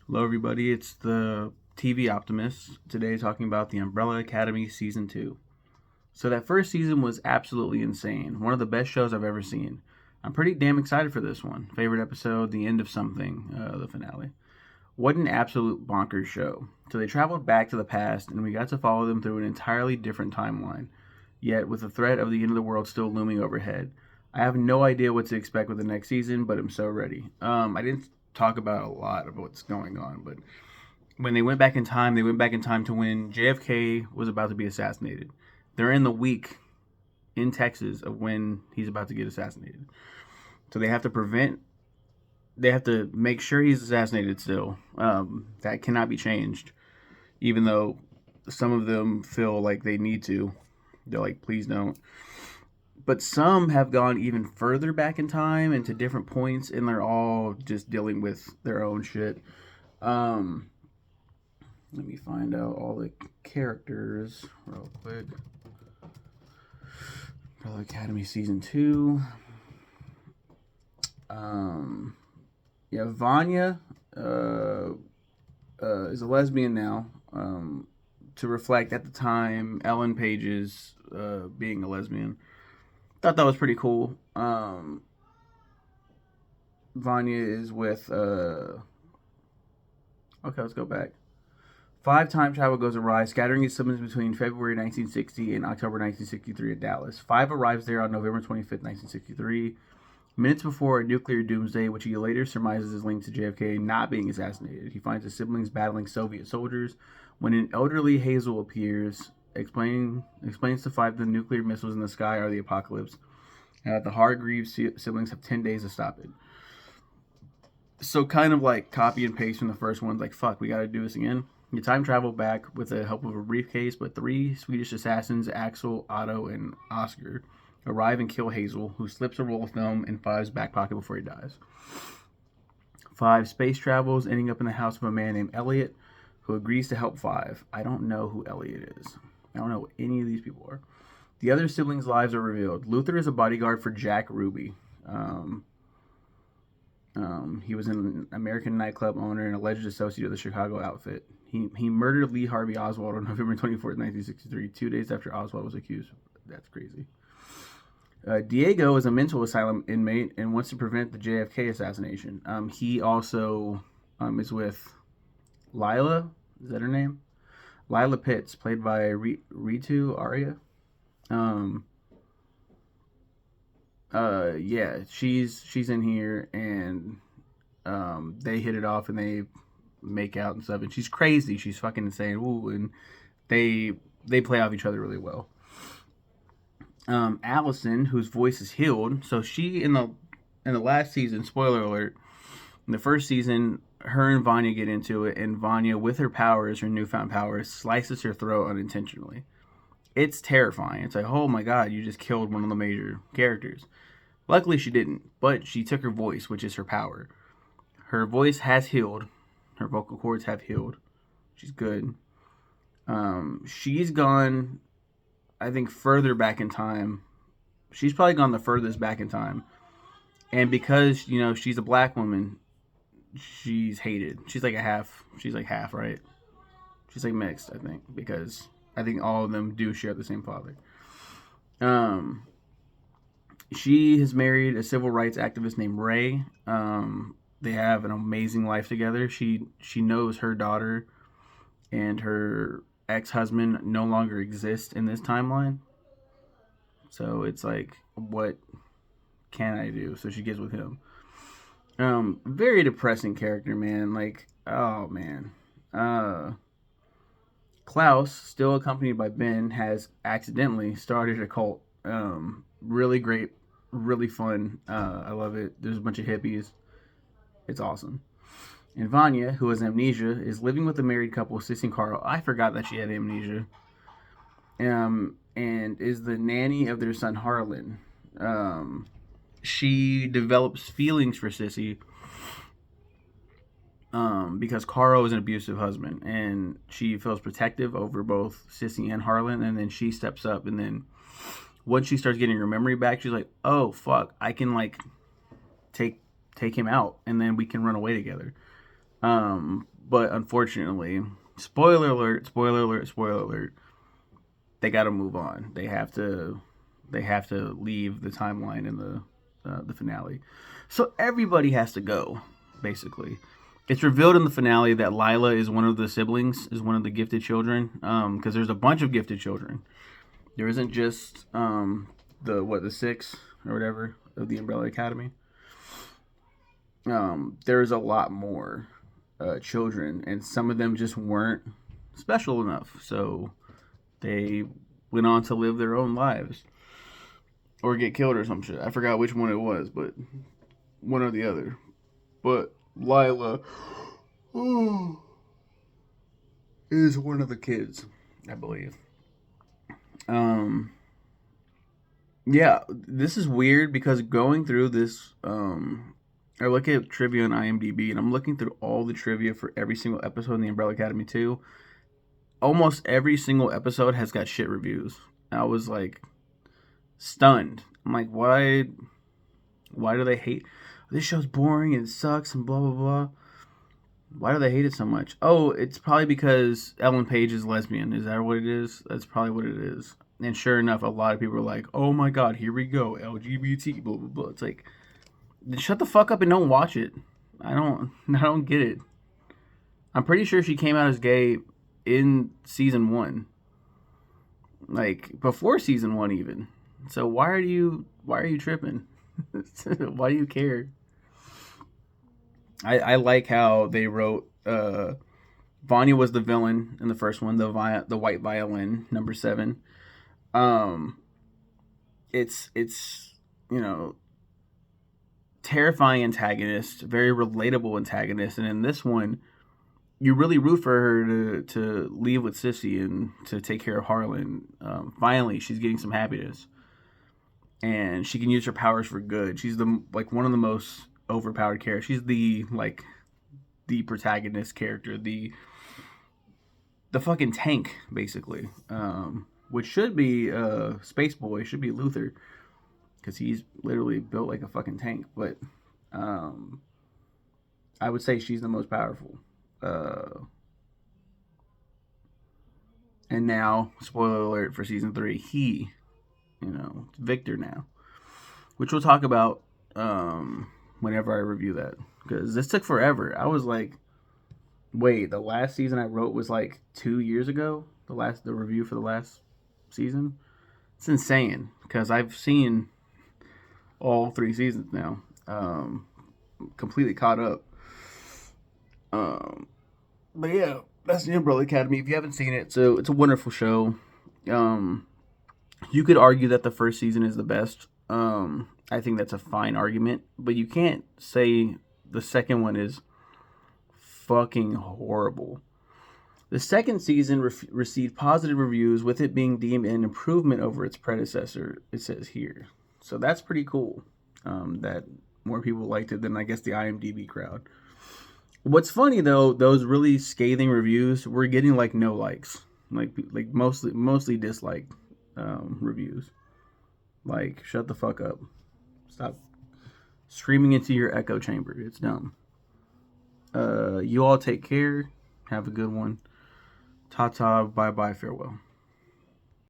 Hello, everybody. It's the TV Optimist. Today, talking about the Umbrella Academy Season 2. So, that first season was absolutely insane. One of the best shows I've ever seen. I'm pretty damn excited for this one. Favorite episode, The End of Something, the finale. What an absolute bonkers show. So, they traveled back to the past, and we got to follow them through an entirely different timeline, yet with the threat of the end of the world still looming overhead. I have no idea what to expect with the next season, but I'm so ready. I didn't talk about a lot of what's going on, but when they went back in time to when JFK was about to be assassinated. They're in the week in Texas of when he's about to get assassinated. So they have to make sure he's assassinated still. That cannot be changed, even though some of them feel like they need to. They're like, please don't. But some have gone even further back in time and to different points, and they're all just dealing with their own shit. Um, Let me find out all the characters real quick. Umbrella Academy Season 2. Um, yeah, Vanya is a lesbian now. To reflect at the time Ellen Page's being a lesbian. Thought that was pretty cool. Vanya is with. Okay, let's go back. Five time travel goes awry, scattering his siblings between February 1960 and October 1963 at Dallas. Five arrives there on November 25th, 1963, minutes before a nuclear doomsday, which he later surmises is linked to JFK not being assassinated. He finds his siblings battling Soviet soldiers when an elderly Hazel appears, explains to Five the nuclear missiles in the sky are the apocalypse, and that the Hargreaves siblings have 10 days to stop it. So kind of like copy and paste from the first one, like, fuck, we gotta do this again. You time travel back with the help of a briefcase, but three Swedish assassins, Axel, Otto, and Oscar, arrive and kill Hazel, who slips a roll of film in Five's back pocket before he dies. Five space travels, ending up in the house of a man named Elliot, who agrees to help Five. I don't know who Elliot is. I don't know who any of these people are. The other siblings' lives are revealed. Luther is a bodyguard for Jack Ruby. He was an American nightclub owner and alleged associate of the Chicago outfit. He murdered Lee Harvey Oswald on November 24th, 1963, 2 days after Oswald was accused. That's crazy. Diego is a mental asylum inmate and wants to prevent the JFK assassination. He also is with Lila. Is that her name? Lila Pitts, played by Ritu Arya. Um, yeah, she's in here, and they hit it off, and they make out and stuff. And she's crazy. She's fucking insane. Ooh, and they play off each other really well. Allison, whose voice is healed, so she in the last season, spoiler alert, in the first season, her and Vanya get into it, and Vanya, with her powers, her newfound powers, slices her throat unintentionally. It's terrifying. It's like, oh my god, you just killed one of the major characters. Luckily, she didn't, but she took her voice, which is her power. Her voice has healed. Her vocal cords have healed. She's good. She's gone, I think, further back in time. She's probably gone the furthest back in time. And because, she's a black woman, she's hated. She's like half, right? She's like mixed, I think, because I think all of them do share the same father. She has married a civil rights activist named Ray. They have an amazing life together. She knows her daughter and her ex-husband no longer exist in this timeline. So it's like, what can I do? So she gets with him. Very depressing character, man. Like, oh man. Klaus, still accompanied by Ben, has accidentally started a cult. Really great, really fun. I love it. There's a bunch of hippies. It's awesome. And Vanya, who has amnesia, is living with a married couple, Sissy and Carl. I forgot that she had amnesia. And is the nanny of their son Harlan. She develops feelings for Sissy because Carl is an abusive husband, and she feels protective over both Sissy and Harlan, and then she steps up, and then once she starts getting her memory back, she's like, oh, fuck, I can, like, take him out, and then we can run away together. But unfortunately, spoiler alert, spoiler alert, spoiler alert. They got to move on. They have to leave the timeline in the finale. So everybody has to go, basically. It's revealed in the finale that Lila is one of the siblings, is one of the gifted children. Because there's a bunch of gifted children. There isn't just the six or whatever of the Umbrella Academy. There's a lot more children, and some of them just weren't special enough. So they went on to live their own lives or get killed or some shit. I forgot which one it was, but one or the other. But Lila is one of the kids, I believe. Yeah, this is weird because going through this, I look at trivia on IMDb, and I'm looking through all the trivia for every single episode in the Umbrella Academy 2. Almost every single episode has got shit reviews. I was like stunned. I'm like, why do they hate this show's boring and it sucks and blah blah blah? Why do they hate it so much? Oh, it's probably because Ellen Page is lesbian. Is that what it is? That's probably what it is. And sure enough, a lot of people are like, oh my god, here we go, LGBT, blah blah blah. It's like, shut the fuck up and don't watch it. I don't get it. I'm pretty sure she came out as gay in season 1, like before season 1 even. So why are you tripping? Why do you care? I like how they wrote Vanya was the villain in the first one, the white violin, number 7. It's terrifying antagonist, very relatable antagonist, and in this one, you really root for her to leave with Sissy and to take care of Harlan. Finally, she's getting some happiness, and she can use her powers for good. She's one of the most overpowered characters. She's the protagonist character, the fucking tank, basically. Which should be Space Boy, should be Luther, because he's literally built like a fucking tank. But I would say she's the most powerful. And now, spoiler alert for season 3, he, Victor now, which we'll talk about whenever I review that, because this took forever. I was like, wait, the last season I wrote was like 2 years ago. The review for the last season. It's insane because I've seen all 3 seasons now, completely caught up. But yeah, that's the Umbrella Academy. If you haven't seen it, so it's a wonderful show. You could argue that the first season is the best. I think that's a fine argument, but you can't say the second one is fucking horrible. The second season received positive reviews, with it being deemed an improvement over its predecessor, it says here. So that's pretty cool, that more people liked it than, I guess, the IMDb crowd. What's funny, though, those really scathing reviews were getting, like, no likes. Like mostly dislike reviews. Like, shut the fuck up. Stop screaming into your echo chamber. It's dumb. You all take care. Have a good one. Ta-ta, bye-bye, farewell.